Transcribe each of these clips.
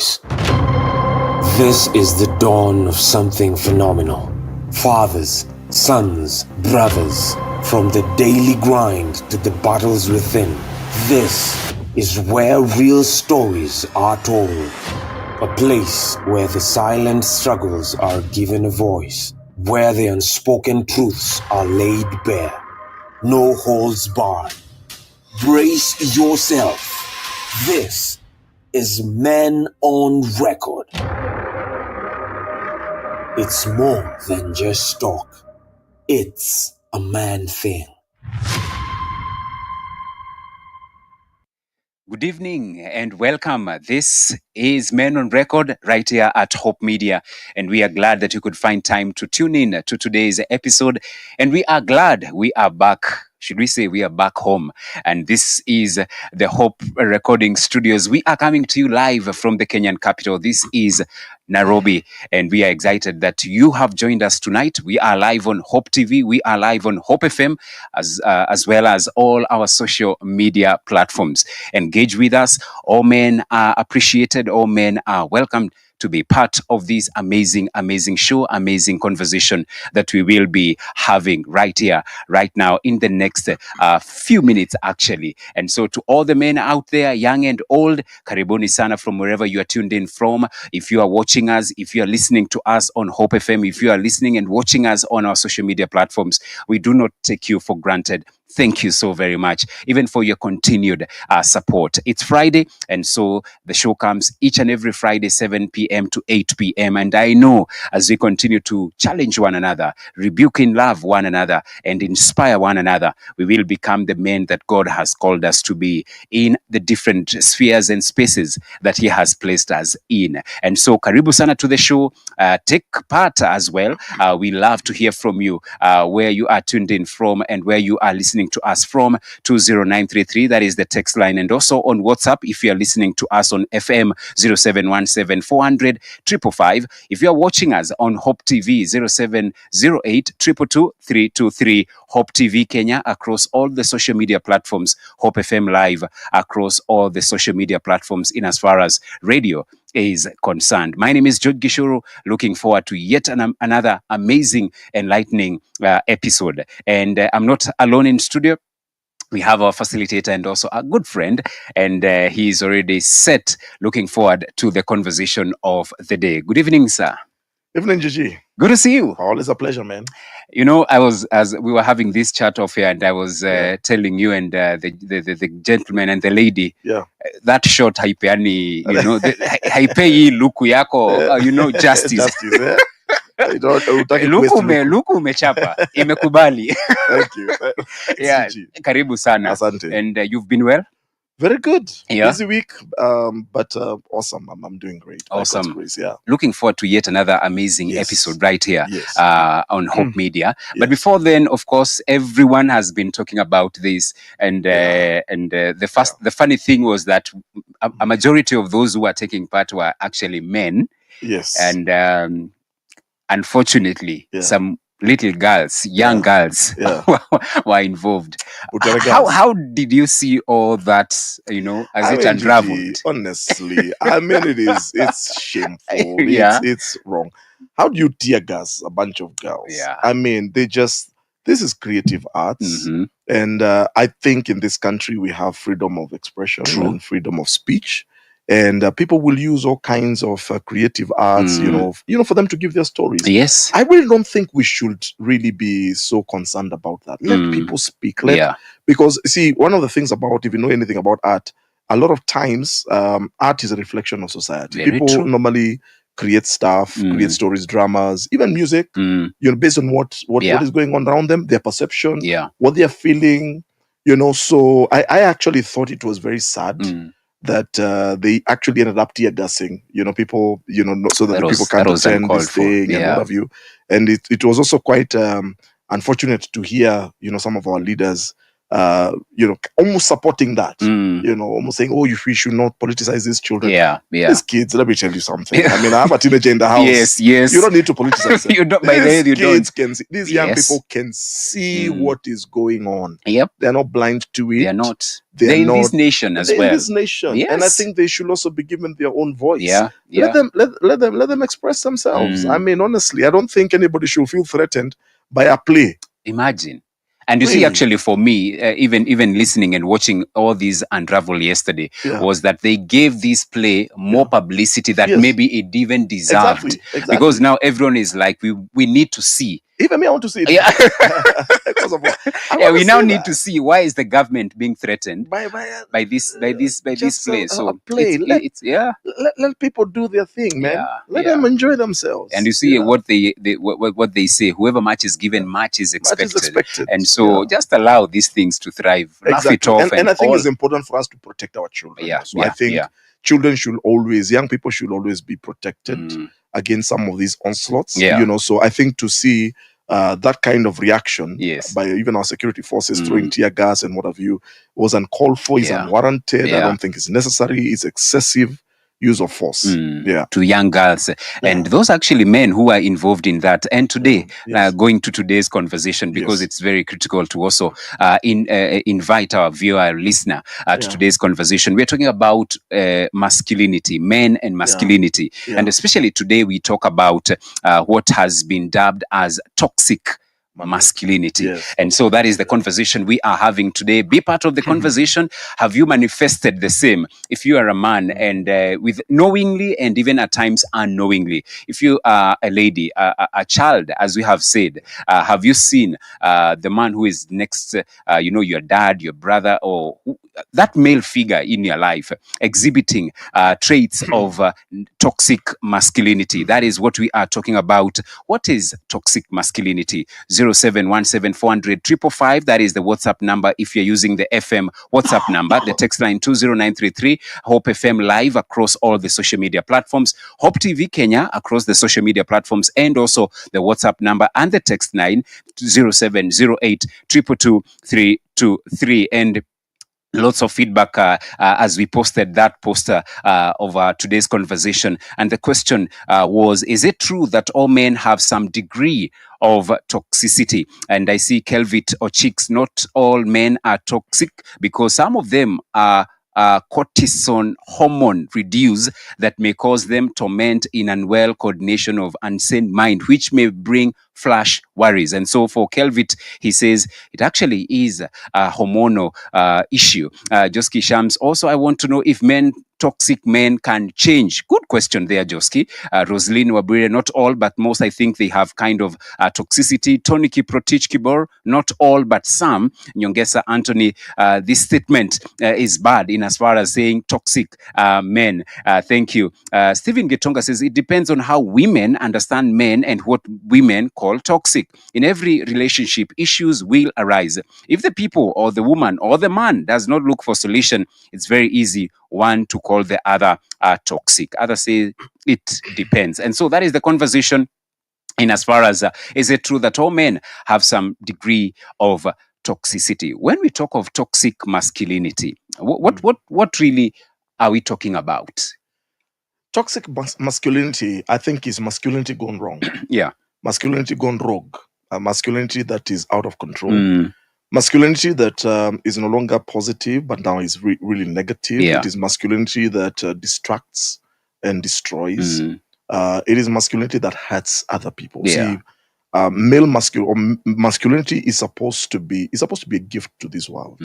voice. This is the dawn of something phenomenal. Fathers, sons, brothers, from the daily grind to the battles within. This is where real stories are told. A place where the silent struggles are given a voice. Where the unspoken truths are laid bare. No holds barred. Brace yourself. This is Men on Record. It's more than just talk. It's a man thing. Good evening and welcome. This is Men on Record right here at Hope Media, and we are glad that you could find time to tune in to today's episode. And we are glad we are back. Should we say we are back home? And this is the Hope Recording Studios. We are coming to you live from the Kenyan capital. This is Nairobi, and we are excited that you have joined us tonight. We are live on Hope TV. We are live on Hope FM, as well as all our social media platforms. Engage with us. All men are appreciated. All men are welcomed to be part of this amazing show, amazing conversation that we will be having right here, right now, in the next few minutes, actually. And so to all the men out there, young and old, karibuni sana from wherever you are tuned in from. If you are watching us, if you are listening to us on Hope FM, if you are listening and watching us on our social media platforms, we do not take you for granted. Thank you so very much, even for your continued support. It's Friday, and so the show comes each and every Friday, 7 p.m. to 8 p.m. And I know as we continue to challenge one another, rebuke in love one another, and inspire one another, we will become the men that God has called us to be in the different spheres and spaces that He has placed us in. And so, karibu sana to the show. Take part as well. We love to hear from you, where you are tuned in from and where you are listening to us from. 20933, that is the text line, and also on WhatsApp if you are listening to us on FM 0717 400 555. If you are watching us on Hope TV 0708 222 323. Hope TV Kenya across all the social media platforms. Hope FM Live across all the social media platforms in as far as radio is concerned. My name is Gichuru. Looking forward to yet another amazing, enlightening episode. And I'm not alone in studio. We have our facilitator and also a good friend, and he's already set, looking forward to the conversation of the day. Good evening, sir. Evening, Gigi. Good to see you. Always a pleasure, man. You know, as we were having this chat off here, and I was telling you and the gentleman and the lady, that short haipeani, you know, haipei luku yako, you know, justice. Luku umechapa, imekubali. Thank you. Yeah, karibu sana. Asante. And you've been well? Very good. Yeah. Busy week, but awesome. I'm doing great. Awesome. Grace, yeah. Looking forward to yet another amazing episode right here on Hope Media. Yeah. But before then, of course, everyone has been talking about this, and the funny thing was that a majority of those who were taking part were actually men. Yes. And unfortunately, some little girls, young girls, were involved. How did you see all that, you know, as it unraveled? Honestly, I mean, it's shameful. It's wrong. How do you tear gas a bunch of girls? Yeah. I mean, this is creative arts. Mm-hmm. And I think in this country, we have freedom of expression and freedom of speech. And people will use all kinds of creative arts, you know, for them to give their stories. Yes. I really don't think we should really be so concerned about that. Let people speak. Because, see, one of the things about, if you know anything about art, a lot of times art is a reflection of society. Very people true. Normally create stuff, create stories, dramas, even music, you know, based on what is going on around them, their perception, what they are feeling, you know. So I actually thought it was very sad that they actually ended up tear gassing, you know, people, you know, so that people can't attend this thing and what have you. And it was also quite unfortunate to hear, you know, some of our leaders almost supporting that, almost saying, oh, we should not politicize these children. These kids, let me tell you something. I mean, I have a teenager in the house. Yes. You don't need to politicize them. You don't, by the way, you don't. These young people can see what is going on. Yep. They're not blind to it. They're not. They're in this nation as well. In this nation. Yes. And I think they should also be given their own voice. Yeah. Let them express themselves. I mean, honestly, I don't think anybody should feel threatened by a play. Imagine. And you see, actually, for me, even listening and watching all these unravel yesterday, was that they gave this play more publicity that maybe it even deserved. Exactly. Because now everyone is like, we need to see. Even me, I want to see it. Yeah. We now need to see why is the government being threatened by this play. So let people do their thing, man. Let them enjoy themselves. And you see what they say. Whoever much is given, much is expected. And so just allow these things to thrive. Laugh it off. And I think it's important for us to protect our children. So I think children young people should always be protected against some of these onslaughts. So I think to see that kind of reaction by even our security forces throwing tear gas and what have you was uncalled for, is unwarranted. I don't think it's necessary. It's excessive use of force to young girls and those actually men who are involved in that. And today, going to today's conversation, because it's very critical to also invite our viewer, our listener to today's conversation. We're talking about masculinity, men and masculinity. And especially today, we talk about what has been dubbed as toxic masculinity. And so that is the conversation we are having today. Be part of the conversation. Have you manifested the same? If you are a man and with knowingly and even at times unknowingly, if you are a lady, a child, as we have said, have you seen the man who is next, your dad, your brother, or that male figure in your life exhibiting traits of toxic masculinity? That is what we are talking about. What is toxic masculinity? 0717400555. That is the WhatsApp number if you're using the FM WhatsApp number. The text line 20933. Hope FM Live across all the social media platforms. Hope TV Kenya across the social media platforms, and also the WhatsApp number and the text line 0708 222 and lots of feedback as we posted that poster of today's conversation. And the question was, is it true that all men have some degree of toxicity? And I see Kelvit or Chicks, not all men are toxic, because some of them are cortisone hormone reduce that may cause them torment in unwell coordination of insane mind, which may bring flash worries. And so for Kelvit, he says it actually is a hormonal issue. Joski Shams, also I want to know if toxic men can change. Good question there, Joski. Rosaline Wabire, not all, but most, I think they have kind of toxicity. Tony Kiprotich Kibor, not all, but some. Nyongesa Anthony, this statement is bad in as far as saying toxic men. Thank you. Stephen Getonga says it depends on how women understand men and what women call toxic. In every relationship, issues will arise. If the people or the woman or the man does not look for solution, it's very easy one to call the other toxic. Others say it depends. And so that is the conversation in as far as is it true that all men have some degree of toxicity? When we talk of toxic masculinity, what really are we talking about? Toxic masculinity, I think, is masculinity gone wrong. Masculinity gone rogue. Masculinity that is out of control. Masculinity that is no longer positive, but now is really negative. It is masculinity that distracts and destroys. It is masculinity that hurts other people. See, male masculinity is supposed to be a gift to this world.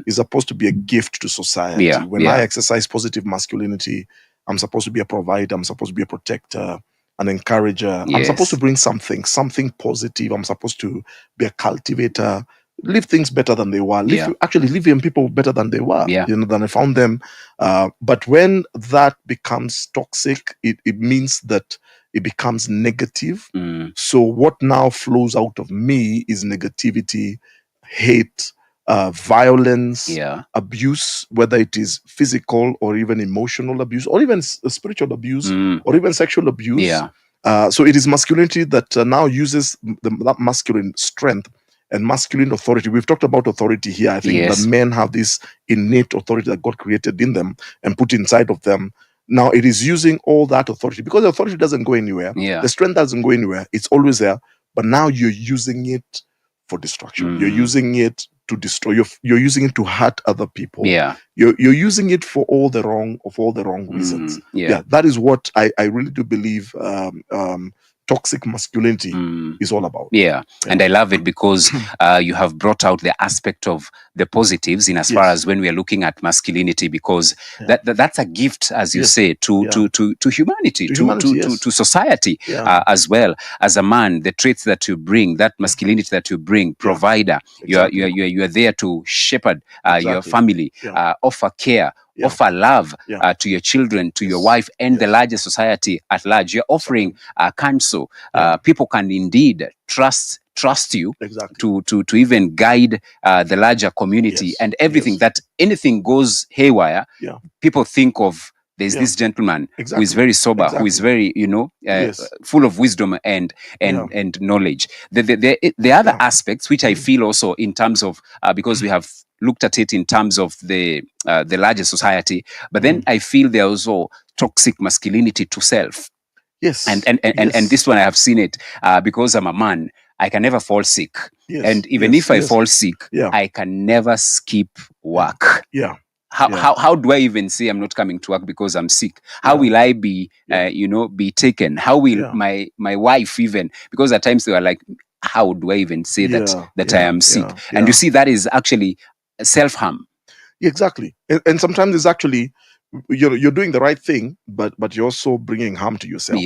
It's supposed to be a gift to society. When I exercise positive masculinity, I'm supposed to be a provider. I'm supposed to be a protector, an encourager. I'm supposed to bring something positive. I'm supposed to be a cultivator. Leave things better than they were. Leave young people better than they were. Than I found them. But when that becomes toxic, it means that it becomes negative. So what now flows out of me is negativity, hate, violence, abuse, whether it is physical or even emotional abuse, or even spiritual abuse, or even sexual abuse. So it is masculinity that now uses that masculine strength and masculine authority. We've talked about authority here. I think that men have this innate authority that God created in them and put inside of them. Now it is using all that authority, because the authority doesn't go anywhere. The strength doesn't go anywhere. It's always there. But now you're using it for destruction. You're using it to destroy. You're using it to hurt other people. You're using it for all the wrong reasons. That is what I really do believe toxic masculinity is all about. And I love it because you have brought out the aspect of the positives in as far as when we are looking at masculinity, because that's a gift, as you say, to humanity, to society as well. As a man, the traits that you bring, that masculinity that you bring, provider, you are there to shepherd your family, offer care, offer love to your children, to your wife, and the larger society at large. You're offering counsel. People can indeed trust you to even guide the larger community, and everything that anything goes haywire, people think of there's this gentleman who is very sober, who is very, full of wisdom and knowledge. The other aspects, which I feel also in terms of, because we have looked at it in terms of the larger society, but then I feel there also toxic masculinity to self. And this one I have seen it because I'm a man. I can never fall sick, and even if I fall sick, I can never skip work. How do I even say I'm not coming to work because I'm sick? How will I be, be taken? How will my wife even? Because at times they were like, how do I even say that I am sick? And you see, that is actually self-harm. Exactly. And sometimes it's actually, you're doing the right thing, but you're also bringing harm to yourself.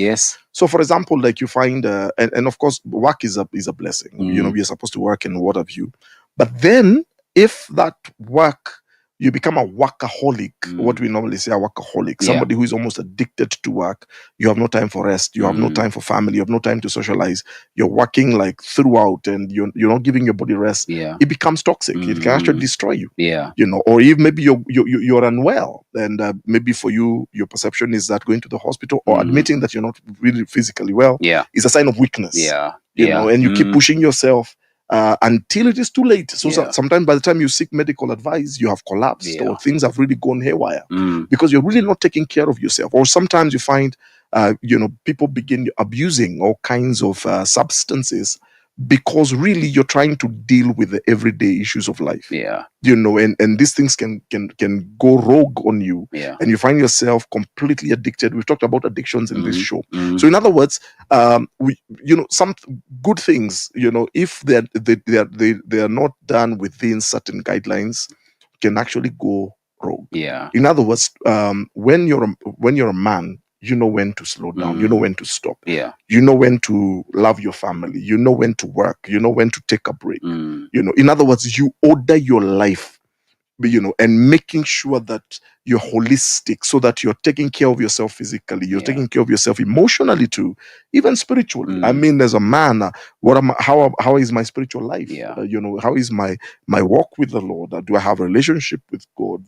So for example, like you find, and of course, work is a blessing. We're supposed to work and what have you. But then if that work, you become a workaholic, what we normally say a workaholic, somebody who is almost addicted to work. You have no time for rest. You have no time for family. You have no time to socialize. You're working like throughout, and you're not giving your body rest. It becomes toxic. It can actually destroy you. Or if maybe you're unwell, and maybe for you, your perception is that going to the hospital or admitting that you're not really physically well is a sign of weakness. And you keep pushing yourself until it is too late. So sometimes by the time you seek medical advice, you have collapsed or things have really gone haywire because you're really not taking care of yourself. Or sometimes you find, people begin abusing all kinds of substances because really you're trying to deal with the everyday issues of life. And these things can go rogue on you, and you find yourself completely addicted. We've talked about addictions in this show. So in other words, some good things, if they are not done within certain guidelines, can actually go rogue. In other words, when you're a man, you know when to slow down, you know when to stop, you know when to love your family, you know when to work, you know when to take a break. In other words, you order your life, and making sure that you're holistic, so that you're taking care of yourself physically, you're taking care of yourself emotionally too, even spiritually. I mean, as a man, how is my spiritual life? How is my walk with the Lord? Do I have a relationship with God?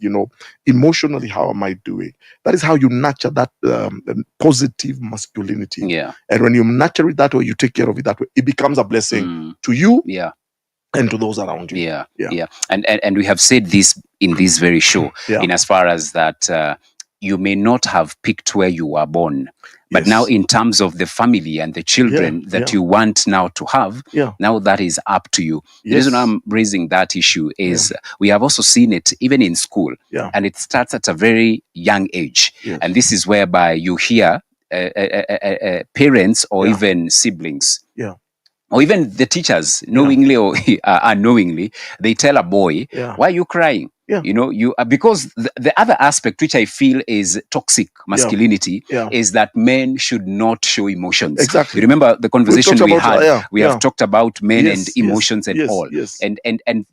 Emotionally, how am I doing? That is how you nurture that positive masculinity. And when you nurture it that way, you take care of it that way, it becomes a blessing to you. And to those around you. And we have said this in this very show, in as far as that you may not have picked where you were born, but now in terms of the family and the children that you want now to have, now that is up to you. The reason I'm raising that issue is we have also seen it even in school, and it starts at a very young age. And this is whereby you hear parents or even siblings, or even the teachers, knowingly or unknowingly, they tell a boy, why are you crying? Because the other aspect, which I feel is toxic masculinity, is that men should not show emotions. Exactly. You remember the conversation we had? We have talked about men and emotions and all. And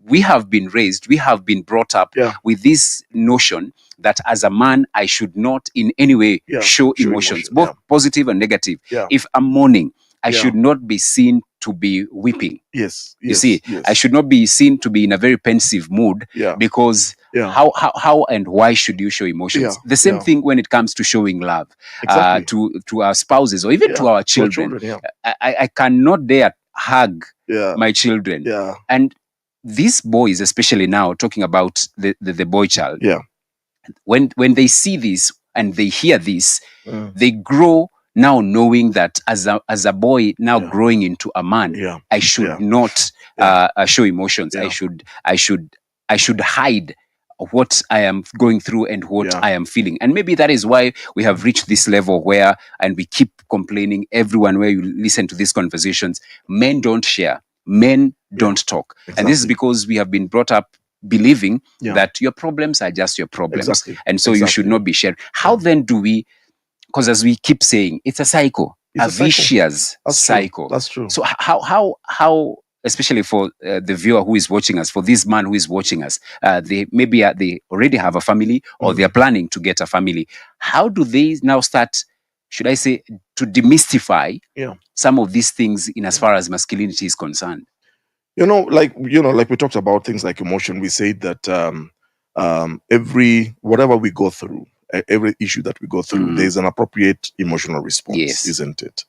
we have been raised, we have been brought up with this notion that as a man, I should not in any way show emotions, both positive and negative. If I'm mourning, I should not be seen to be weeping. You see, I should not be seen to be in a very pensive mood, because how and why should you show emotions? The same thing when it comes to showing love to our spouses or even to our children. I cannot dare hug my children. And these boys, especially now, talking about the boy child, when they see this and they hear this, they grow now knowing that as a boy now growing into a man, I should not show emotions. I should hide what I am going through and what I am feeling. And maybe that is why we have reached this level where, and we keep complaining, everyone where you listen to these conversations, men don't share, men don't talk. Exactly. And this is because we have been brought up believing that your problems are just your problems. Exactly. And so you should not be shared. How then do we, because as we keep saying, it's a cycle, a vicious cycle. That's true. So how especially for the viewer who is watching us, for this man who is watching us, they already have a family, or they are planning to get a family. How do they now start, should I say, to demystify some of these things in as far as masculinity is concerned? Like we talked about things like emotion. We say that whatever we go through, every issue that we go through, there's an appropriate emotional response, isn't it?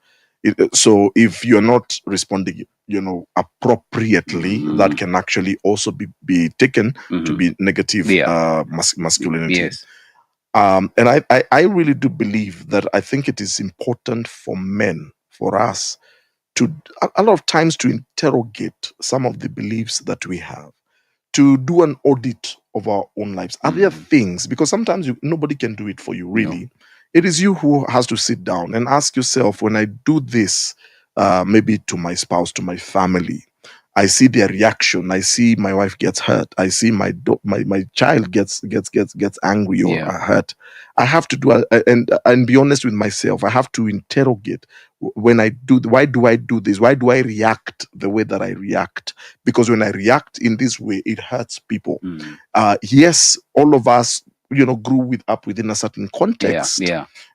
So if you're not responding, appropriately, that can actually also be taken to be negative masculinity. Yes. And I really do believe that I think it is important for men, for us, to a lot of times to interrogate some of the beliefs that we have, to do an audit of our own lives. Are there things, because sometimes nobody can do it for you, really. No. It is you who has to sit down and ask yourself, when I do this, maybe to my spouse, to my family, I see their reaction. I see my wife gets hurt. I see my child gets angry or hurt. I have to do and be honest with myself. I have to interrogate when I do. Why do I do this? Why do I react the way that I react? Because when I react in this way, it hurts people. Yes, all of us, grew up within a certain context.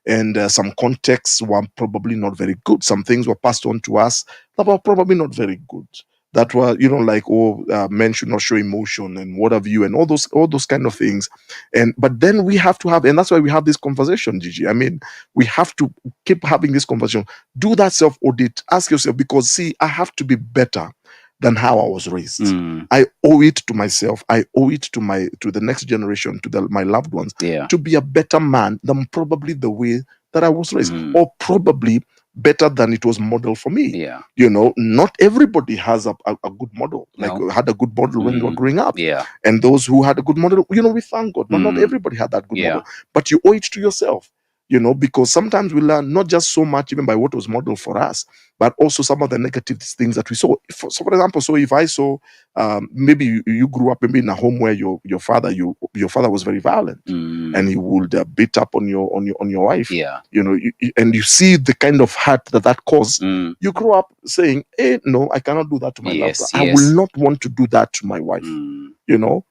And some contexts were probably not very good. Some things were passed on to us that were probably not very good. That were, men should not show emotion and what have you, and all those kind of things. But then we have to have, and that's why we have this conversation, Gigi. I mean, we have to keep having this conversation. Do that self-audit. Ask yourself, because see, I have to be better than how I was raised. I owe it to myself. I owe it to the next generation, to my loved ones, to be a better man than probably the way that I was raised, or probably better than it was modeled for me. Not everybody has a good model, had a good model when they were growing up. And those who had a good model, we thank God, but not everybody had that good model. But you owe it to yourself, because sometimes we learn not just so much even by what was modeled for us, but also some of the negative things that we saw. For example, so if I saw, maybe you grew up maybe in a home where your father was very violent, and he would beat up on your wife. And you see the kind of hurt that caused. You grow up saying, "Hey, no, I cannot do that to my loved one. I will not want to do that to my wife." Or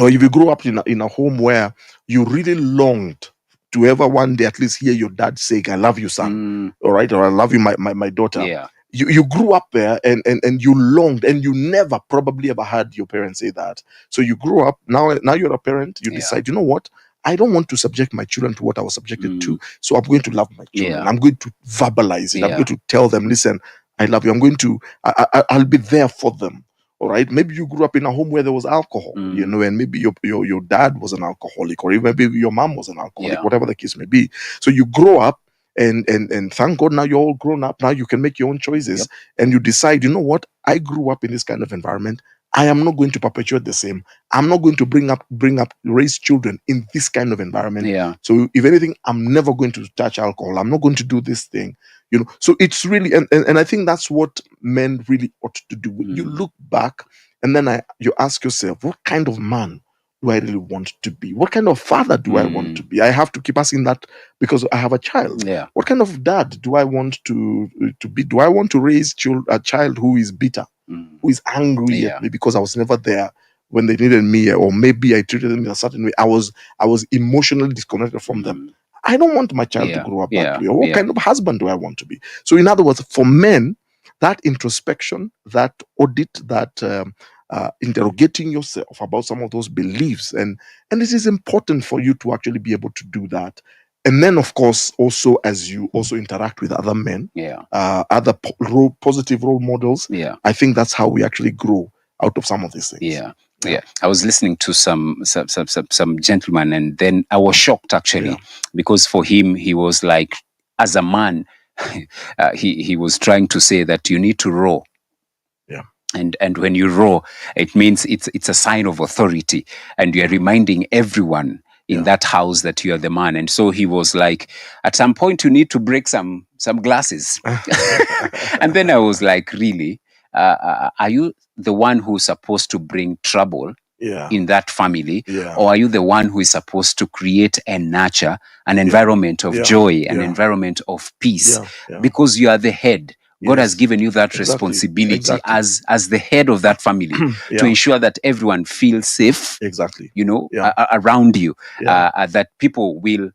if you grew up in a home where you really longed to ever one day at least hear your dad say, "I love you, son," all right, or "I love you, my daughter." You grew up there and you longed, and you never probably ever heard your parents say that. So you grew up, now you're a parent, you decide, you know what? I don't want to subject my children to what I was subjected to. So I'm going to love my children. I'm going to verbalize it. I'm going to tell them, listen, I love you. I'm going to, I'll be there for them. All right. Maybe you grew up in a home where there was alcohol, and maybe your dad was an alcoholic, or even maybe your mom was an alcoholic, whatever the case may be. So you grow up, and thank God now you're all grown up. Now you can make your own choices, and you decide, you know what? I grew up in this kind of environment. I am not going to perpetuate the same. I'm not going to raise children in this kind of environment. So if anything, I'm never going to touch alcohol. I'm not going to do this thing. So it's really, and I think that's what men really ought to do. You look back, and then you ask yourself, what kind of man do I really want to be? What kind of father do I want to be? I have to keep asking that because I have a child. What kind of dad do I want to be? Do I want to raise a child who is bitter, who is angry at me because I was never there when they needed me, or maybe I treated them in a certain way? I was emotionally disconnected from them. I don't want my child to grow up that way. Or what kind of husband do I want to be? So in other words, for men, that introspection, that audit, that interrogating yourself about some of those beliefs, and it is important for you to actually be able to do that. And then, of course, also as you also interact with other men, other positive role models, I think that's how we actually grow out of some of these things. Yeah. I was listening to some gentleman, and then I was shocked actually, because for him, he was like, as a man, he was trying to say that you need to row. And when you row, it means it's a sign of authority, and you're reminding everyone in that house that you are the man. And so he was like, at some point you need to break some glasses. And then I was like, really? Are you the one who's supposed to bring trouble in that family? Or are you the one who is supposed to create and nurture an environment of joy, an environment of peace? Because you are the head. God has given you that responsibility as the head of that family to ensure that everyone feels safe, around you, that people will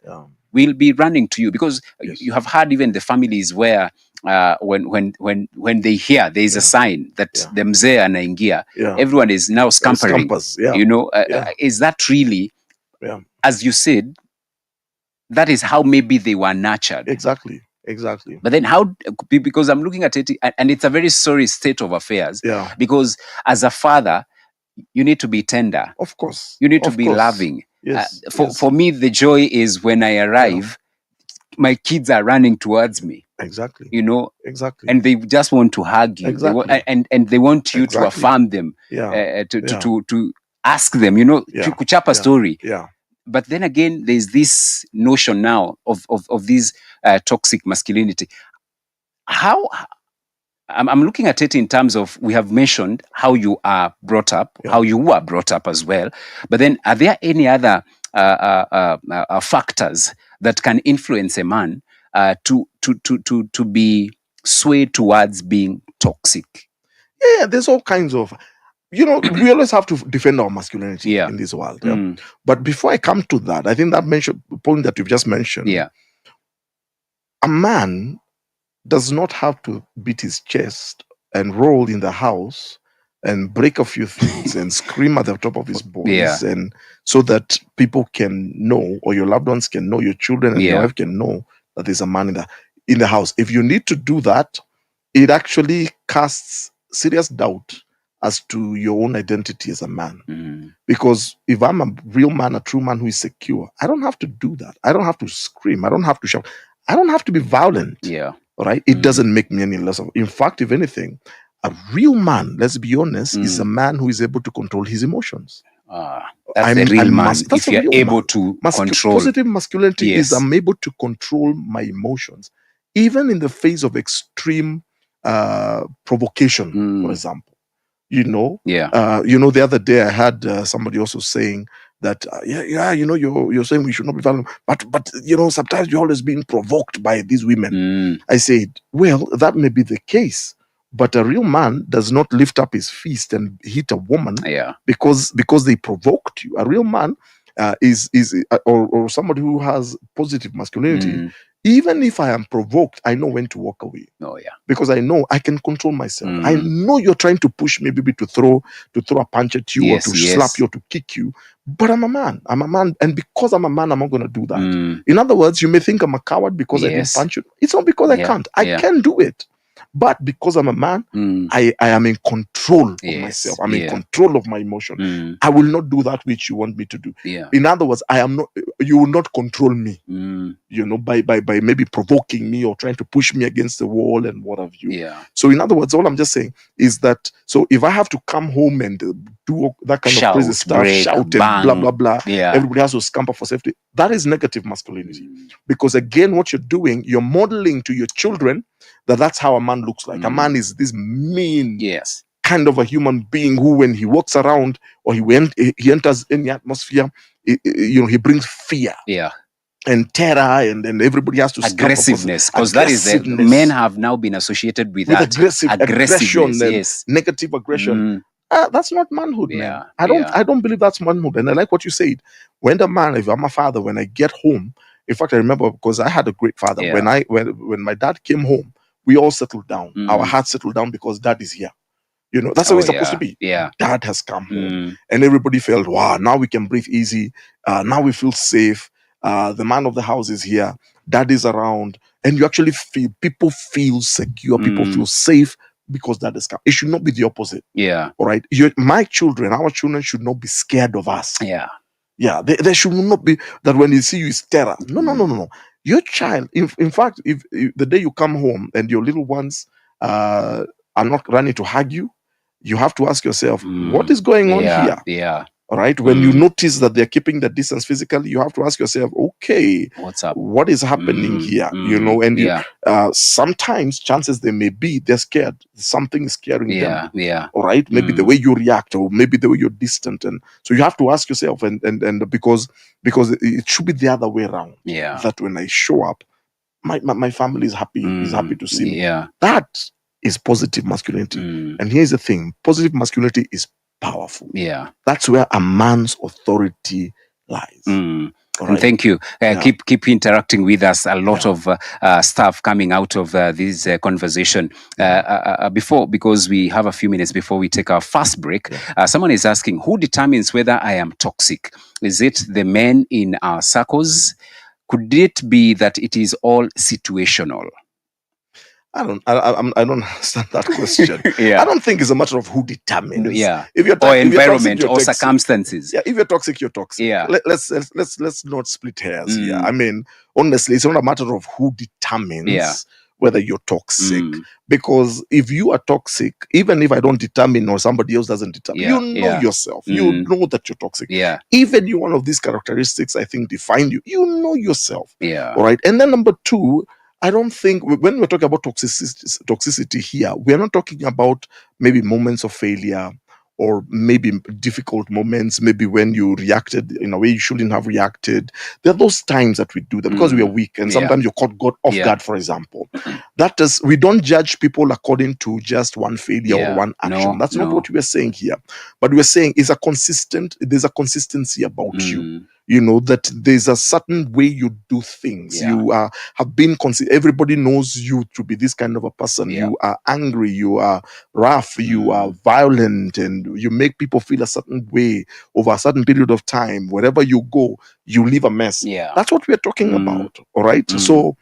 be running to you, because you have had even the families where when they hear there is a sign that the mzee anaingia, everyone is now scampering. Is that really, as you said, that is how maybe they were nurtured? Exactly. But then how, because I'm looking at it, and it's a very sorry state of affairs, because as a father, you need to be tender. Of course. You need to be loving. For me, the joy is when I arrive, my kids are running towards me. Exactly. And they just want to hug you. And they want you to affirm them, to ask them, kuchapa story. But then again, there's this notion now of this toxic masculinity. How I'm looking at it in terms of, we have mentioned how you are brought up, how you were brought up as well. But then, are there any other factors that can influence a man to be swayed towards being toxic? Yeah, there's all kinds of. We always have to defend our masculinity in this world. But before I come to that, I think that point that you've just mentioned, a man does not have to beat his chest and roll in the house and break a few things and scream at the top of his voice, and so that people can know, or your loved ones can know, your children and your wife can know that there's a man in the house. If you need to do that, it actually casts serious doubt as to your own identity as a man. Because if I'm a real man, a true man who is secure, I don't have to do that. I don't have to scream. I don't have to shout. I don't have to be violent. Right? It doesn't make me any less of. In fact, if anything, a real man, let's be honest, is a man who is able to control his emotions. That's the real man. If you're able to control. Positive masculinity is I'm able to control my emotions, even in the face of extreme provocation, for example. The other day I had somebody also saying that you're saying we should not be violent, but sometimes you're always being provoked by these women. I said, well, that may be the case, but a real man does not lift up his fist and hit a woman because they provoked you. A real man is or somebody who has positive masculinity. Even if I am provoked, I know when to walk away. Because I know I can control myself. I know you're trying to push me, maybe to throw a punch at you, or to slap you, or to kick you. But I'm a man. And because I'm a man, I'm not going to do that. In other words, you may think I'm a coward because I didn't punch you. It's not because I can't. I can do it. But because I'm a man, I am in control of myself. I'm in control of my emotion. I will not do that which you want me to do. In other words, I am not. You will not control me. By maybe provoking me or trying to push me against the wall and what have you. So in other words, all I'm just saying is that. So if I have to come home and do that kind of crazy stuff, shout and blah blah blah, everybody has to scamper for safety. That is negative masculinity. Because again, what you're doing, you're modeling to your children that's how a man looks like. A man is this mean kind of a human being who, when he walks around or he enters any atmosphere, he brings fear and terror, and everybody has to aggressiveness, because that is the men have now been associated with that aggression and negative aggression. That's not manhood, man. I don't believe that's manhood. And I like what you said. When if I'm a father, when I get home, in fact, I remember, because I had a great father. When my dad came home, we all settled down. Our hearts settled down because dad is here. That's how it's supposed to be. Dad has come home, and everybody felt, wow, now we can breathe easy. Now we feel safe. the man of the house is here, dad is around, and you actually feel, people feel secure, people feel safe because dad is coming. It should not be the opposite. Yeah. All right. My children, our children should not be scared of us. Yeah. Yeah. They should not be that when they see you is terror. No. Your child, in fact, if the day you come home and your little ones are not running to hug you, you have to ask yourself, what is going on here? Yeah. All right. When you notice that they're keeping the distance physically, you have to ask yourself, okay, what's up? What is happening here? And sometimes chances they may be they're scared. Something is scaring them. Yeah. All right. Maybe the way you react, or maybe the way you're distant, and so you have to ask yourself, and because it should be the other way around. Yeah. That when I show up, my family is happy. Is happy to see me. Yeah. That is positive masculinity. And here's the thing: positive masculinity is powerful. Yeah. That's where a man's authority lies. Right. And thank you. Keep interacting with us. A lot of stuff coming out of this conversation. Because we have a few minutes before we take our first break, someone is asking, who determines whether I am toxic? Is it the men in our circles? Could it be that it is all situational? I don't understand that question. I don't think it's a matter of who determines. If you're or environment or circumstances. If you're toxic, you're toxic. Let's not split hairs here. I mean, honestly, it's not a matter of who determines whether you're toxic. Because if you are toxic, even if I don't determine or somebody else doesn't determine, you know yourself. You know that you're toxic. Even you, one of these characteristics, I think, define you. You know yourself. All right. And then number two, I don't think when we're talking about toxicity here, we're not talking about maybe moments of failure or maybe difficult moments, maybe when you reacted in a way you shouldn't have reacted. There are those times that we do that because we are weak and sometimes you're caught off guard, for example. That is, we don't judge people according to just one failure or one action. That's not what we're saying here. But we're saying there's a consistency about you. You know, that there's a certain way you do things. You have been everybody knows you to be this kind of a person. You are angry, you are rough, you are violent, and you make people feel a certain way over a certain period of time. Wherever you go, you leave a mess. That's what we're talking about. All right. So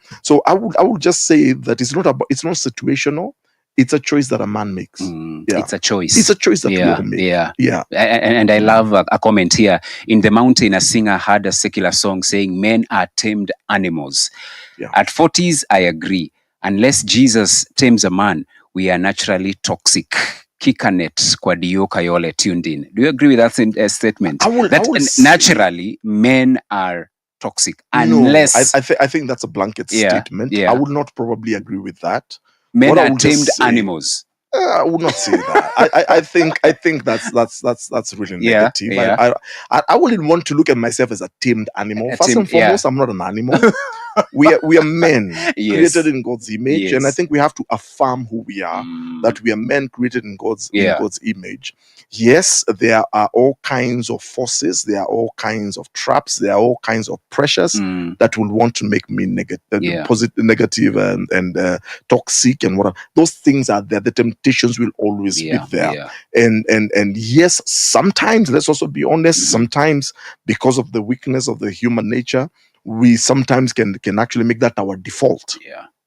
I would just say that it's not situational. It's a choice that a man makes. It's a choice. It's a choice that we all make. And I love a comment here. In the mountain, a singer had a secular song saying, men are tamed animals. At 40s, I agree. Unless Jesus tames a man, we are naturally toxic. Kikanet kwa Dio Kayole tuned in. Do you agree with that statement? I would naturally, men are toxic. Unless... I think that's a blanket statement. I would not probably agree with that. Men are tamed animals. I would not say that. I think that's really negative. I wouldn't want to look at myself as a tamed animal. First and foremost, I'm not an animal. We are men created in God's image, and I think we have to affirm who we are. That we are men created in God's image. Yes, there are all kinds of forces. There are all kinds of traps. There are all kinds of pressures that will want to make me negative and toxic and whatever. Those things are there. The temptations will always be there. And yes, sometimes, let's also be honest, sometimes because of the weakness of the human nature, we sometimes can actually make that our default.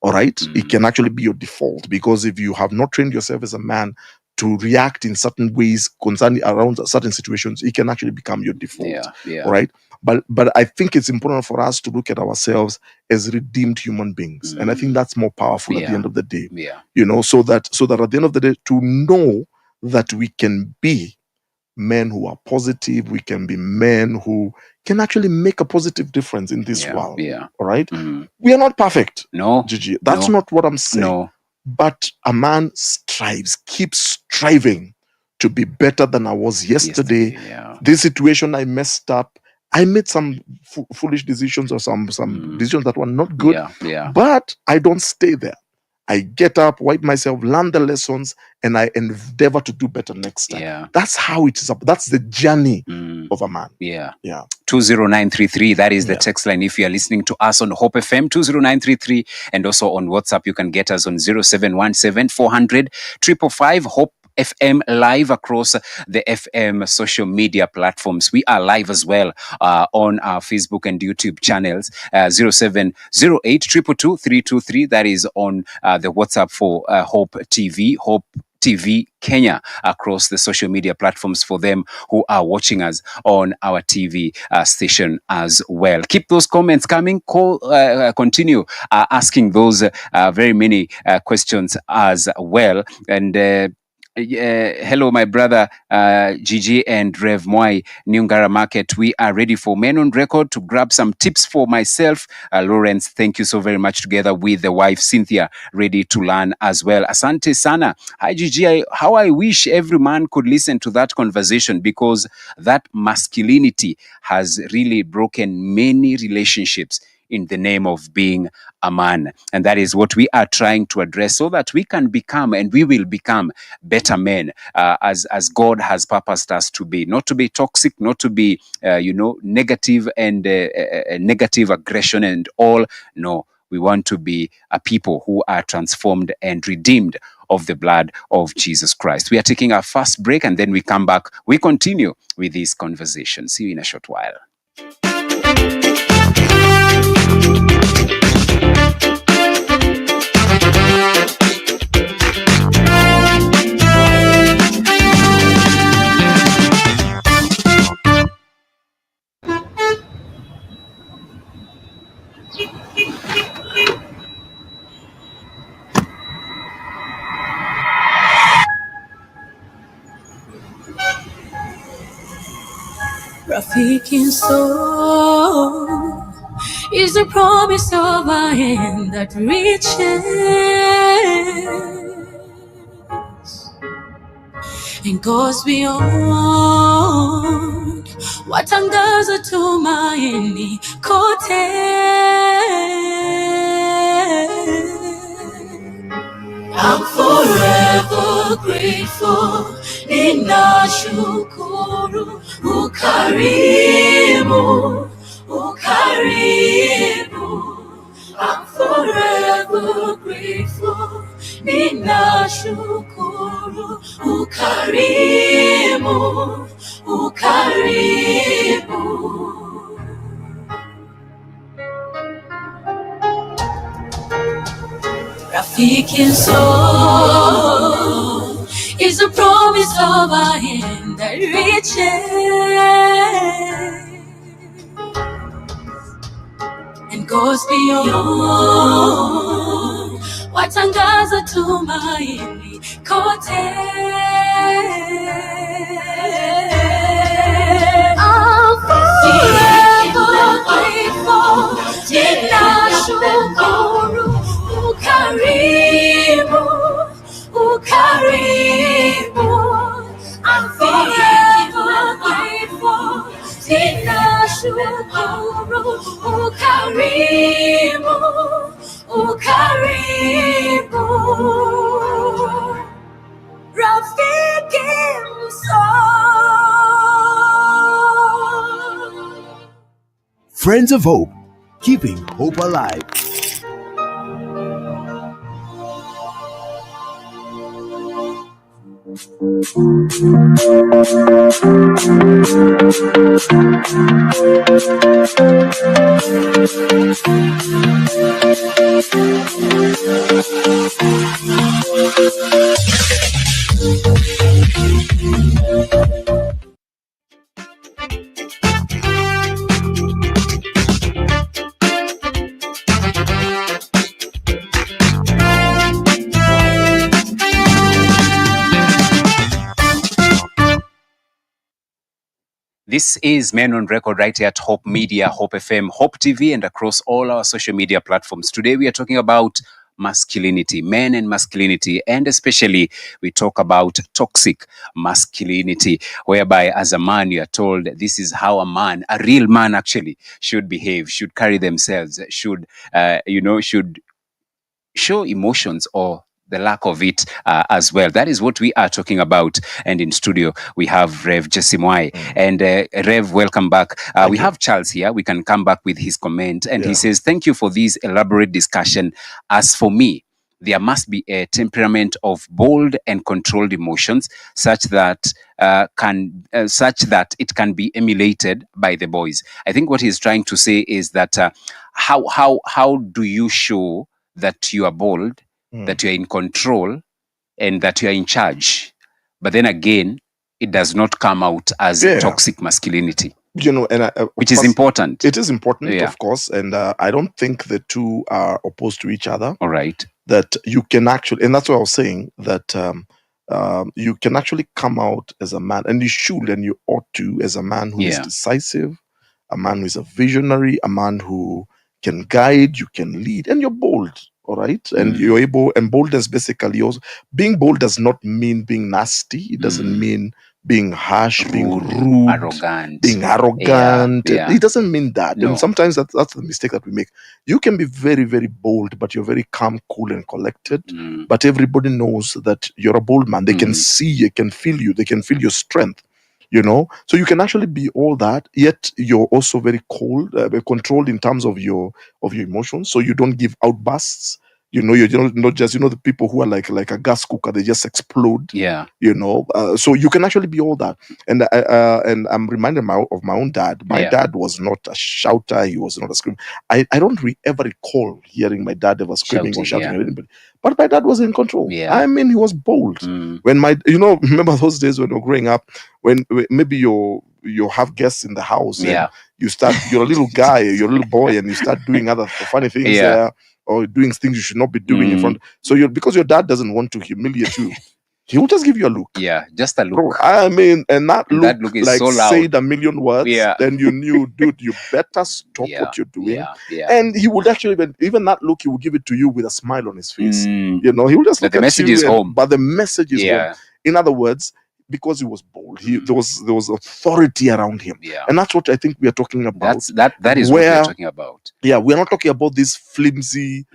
All right? It can actually be your default, because if you have not trained yourself as a man to react in certain ways concerning around certain situations, it can actually become your default. All right? But I think it's important for us to look at ourselves as redeemed human beings. And I think that's more powerful at the end of the day. You know, so that at the end of the day, to know that we can be men who are positive, we can be men who can actually make a positive difference in this world. All right? We are not perfect. No. Gigi. That's not what I'm saying. No. But a man keeps striving to be better than I was yesterday. This situation, I messed up. I made some foolish decisions or some decisions that were not good. But I don't stay there. I get up, wipe myself, learn the lessons, and I endeavor to do better next time. That's how it is. That's the journey of a man. 20933, that is the text line. If you are listening to us on Hope FM, 20933, and also on WhatsApp, you can get us on 0717 400 555. Hope FM live across the FM social media platforms. We are live as well on our Facebook and YouTube channels. 0708 222 323. That is on the WhatsApp for Hope TV, Hope TV Kenya, across the social media platforms for them who are watching us on our TV station as well. Keep those comments coming. Continue asking those very many questions as well. And hello, my brother Gigi and Rev Mwai, Nyungara Market. We are ready for Men on Record to grab some tips for myself. Lawrence, thank you so very much, together with the wife Cynthia, ready to learn as well. Asante sana. Hi Gigi, how I wish every man could listen to that conversation, because that masculinity has really broken many relationships in the name of being a man. And that is what we are trying to address, so that we can become, and we will become, better men, as God has purposed us to be. Not to be toxic, not to be, negative and negative aggression and all. No, we want to be a people who are transformed and redeemed of the blood of Jesus Christ. We are taking our first break, and then we come back. We continue with this conversation. See you in a short while. Rafiki soul is the promise of a hand that reaches and goes beyond what angaza tumaini kote. I'm forever grateful. Ninashukuru ukarimu, ukarimu. I'm forever grateful. Ninashukuru ukarimu, ukarimu. Rafiki soul is a promise of a hand that reaches and goes beyond what angaza tumaini kote. I'm forever grateful. Ninashukuru ukarimu, ukarimu. I'm forever grateful. Ninashukuru ukarimu, ukarimu. Rafiki soul. Friends of Hope, keeping hope alive. This is Men on Record right here at Hope Media, Hope FM, Hope TV, and across all our social media platforms. Today we are talking about masculinity, men and masculinity, and especially we talk about toxic masculinity, whereby as a man you are told this is how a man, a real man actually, should behave, should carry themselves, should, should show emotions or the lack of it as well. That is what we are talking about. And in studio, we have Rev Mwai. And Rev, welcome back. We have Charles here. We can come back with his comment. And he says, thank you for this elaborate discussion. As for me, there must be a temperament of bold and controlled emotions, such that it can be emulated by the boys. I think what he's trying to say is that how do you show that you are bold, that you are in control, and that you are in charge? But then again, it does not come out as toxic masculinity. And which is important. It is important, of course, and I don't think the two are opposed to each other. All right. That you can actually, and that's what I was saying, that you can actually come out as a man, and you should, and you ought to, as a man who is decisive, a man who is a visionary, a man who can guide, you can lead, and you're bold. All right. And you're able, and boldness basically also, being bold does not mean being nasty. It doesn't mean being harsh, being rude, arrogant, being arrogant. Yeah. It doesn't mean that. No. And sometimes that's the mistake that we make. You can be very, very bold, but you're very calm, cool, and collected. But everybody knows that you're a bold man. They can see you, can feel you, they can feel your strength. So you can actually be all that, yet you're also very cold, controlled in terms of your emotions. So you don't give outbursts. You're not just the people who are like a gas cooker, they just explode. Yeah. So you can actually be all that. And I'm reminded of my own dad. My dad was not a shouter. He was not a screamer. I don't ever recall hearing my dad ever screaming or shouting at anybody. But my dad was in control. Yeah. I mean, he was bold. When remember those days when we were growing up, when maybe you have guests in the house, and you're a little guy, you're a little boy, and you start doing other funny things there, or doing things you should not be doing in front. So because your dad doesn't want to humiliate you, he will just give you a look. Yeah, just a look. Bro, I mean, and that look is like so loud. Said a million words. Yeah. Then you knew, dude, you better stop what you're doing. Yeah. And he would actually, even that look, he would give it to you with a smile on his face. He would just look the at message you is home. But the message is home. In other words, because he was bold, there was authority around him. Yeah. And that's what I think we are talking about. That is what we're talking about. Yeah, we're not talking about this flimsy,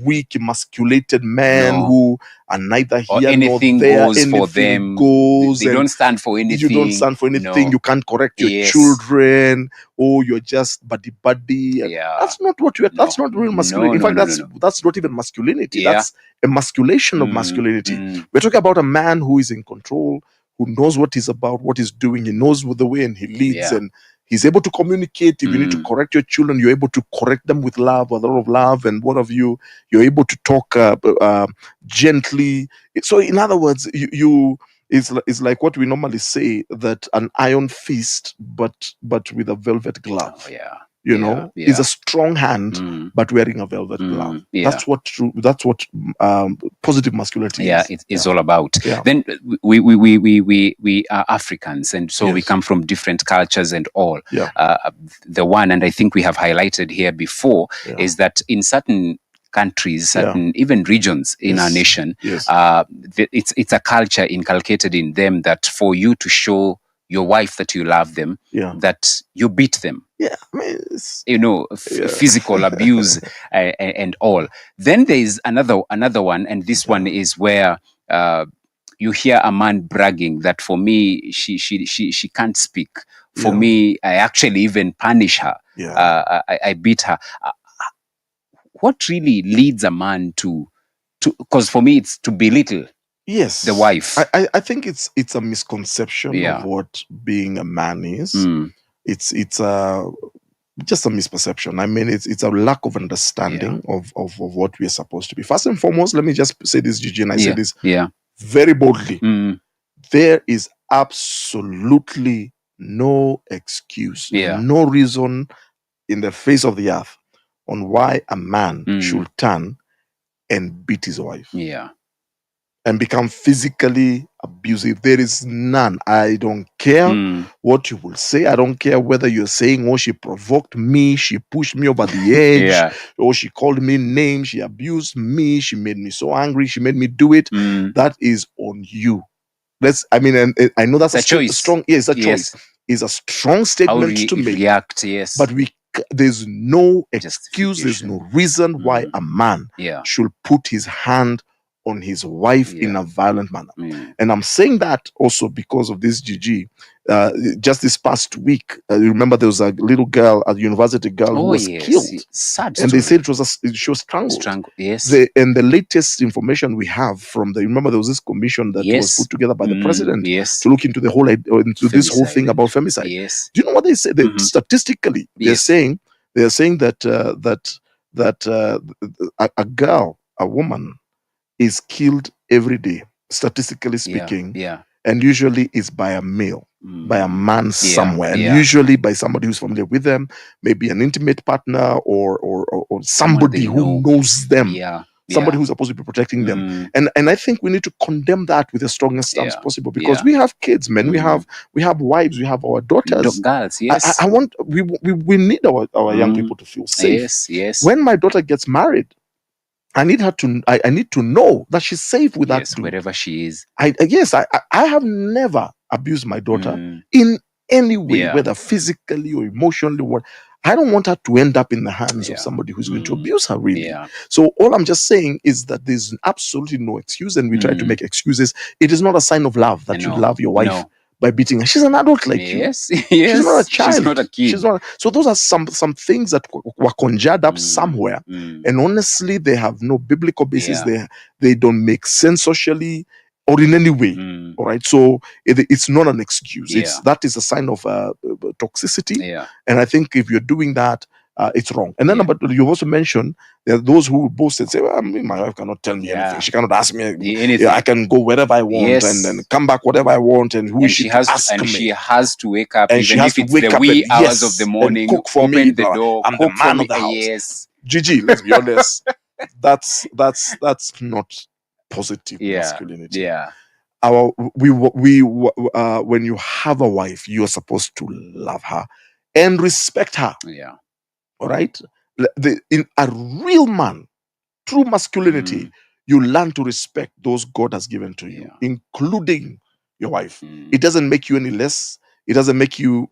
weak, emasculated men who are neither here nor anything there. Goes anything for them. Goes, they don't stand for anything. You don't stand for anything. No. You can't correct your children. Or you're just buddy. Yeah. That's not what you're. That's not real masculinity. In fact, that's not even masculinity. Yeah. That's emasculation of masculinity. We're talking about a man who is in control, who knows what he's about, what he's doing. He knows the way, and he leads, and he's able to communicate. If you need to correct your children, you're able to correct them with love, with a lot of love, and what have you. You're able to talk gently. So, in other words, it's like what we normally say, that an iron fist, but with a velvet glove. Oh, yeah. Is a strong hand, but wearing a velvet glove. Yeah. That's what positive masculinity is all about. Yeah. Then we are Africans, and so we come from different cultures and all. Yeah. The one, and I think we have highlighted here before, is that in certain countries, certain even regions in our nation, it's a culture inculcated in them that for you to show your wife that you love them, that you beat them. Yeah, I mean, physical abuse and all. Then there is another one, and this one is where you hear a man bragging that, for me, she can't speak. For me, I actually even punish her. Yeah. I beat her. What really leads a man to? Because for me, it's to belittle. Yes, the wife. I think it's a misconception of what being a man is. It's just a misperception. I mean, it's a lack of understanding of what we are supposed to be. First and foremost, let me just say this, Gigi, and I say this very boldly. There is absolutely no excuse, no reason in the face of the earth on why a man should turn and beat his wife. Yeah. And become physically abusive. There is none. I don't care what you will say. I don't care whether you're saying, oh, she provoked me, she pushed me over the edge, or she called me names, she abused me, she made me so angry, she made me do it. That is on you. And I know that's a choice. It's a choice. It's a strong statement to make. But there's no excuse, there's no reason why a man should put his hand on his wife in a violent manner. And I'm saying that also because of this GG. Just this past week, you remember there was a little girl, a university girl, who was killed. Sad and story. They said she was strangled. Yes. And the latest information we have from remember there was this commission that was put together by the president to look into the whole this whole thing about femicide. Yes. Do you know what they say? Statistically, they're saying that a girl, a woman, is killed every day, statistically speaking. And usually it's by a male, by a man somewhere, and usually by somebody who's familiar with them, maybe an intimate partner or somebody who knows them, somebody who's supposed to be protecting them. And I think we need to condemn that with the strongest stance possible, because we have kids, men, we have wives, we have our daughters, girls. Yes, we need our young people to feel safe. Yes. When my daughter gets married, I need her to. I need to know that she's safe with that dude. Wherever she is. I have never abused my daughter in any way, whether physically or emotionally. What I don't want her to end up in the hands of somebody who's going to abuse her. Really. So all I'm just saying is that there's absolutely no excuse, and we try to make excuses. It is not a sign of love that you love your wife by beating her. She's an adult like you. She's not a child. She's not a kid. So those are some things that were conjured up somewhere, and honestly, they have no biblical basis. They don't make sense socially or in any way. All right. So it's not an excuse. That is a sign of toxicity. And I think if you're doing that, it's wrong. And then, but you also mentioned there are those who boast and say, well, my wife cannot tell me anything. She cannot ask me anything. I can go wherever I want and then come back whatever I want. And who she has to ask me? She has to wake up, and even if it's the wee hours of the morning, cook for open me. the door, I'm the man of the house. Yes. Gigi, let's be honest. That's not positive masculinity. When you have a wife, you are supposed to love her and respect her. All right. In a real man, true masculinity, you learn to respect those God has given to you, including your wife. It doesn't make you any less. It doesn't make you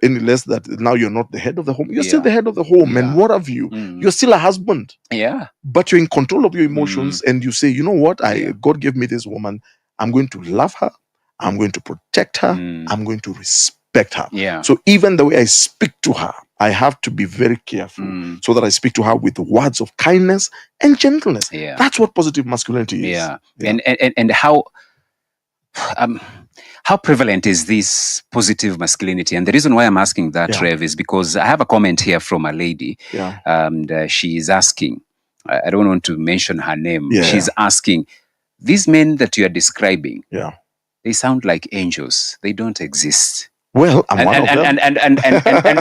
any less that now you're not the head of the home. You're still the head of the home. And what have you? You're still a husband. But you're in control of your emotions, and you say, you know what? God gave me this woman. I'm going to love her. I'm going to protect her. I'm going to respect her. So even the way I speak to her, I have to be very careful so that I speak to her with words of kindness and gentleness. That's what positive masculinity is. And how prevalent is this positive masculinity? And the reason why I'm asking that, Rev, is because I have a comment here from a lady, and she is asking, I don't want to mention her name. She's asking, these men that you are describing, they sound like angels. They don't exist. Well, I'm one of them.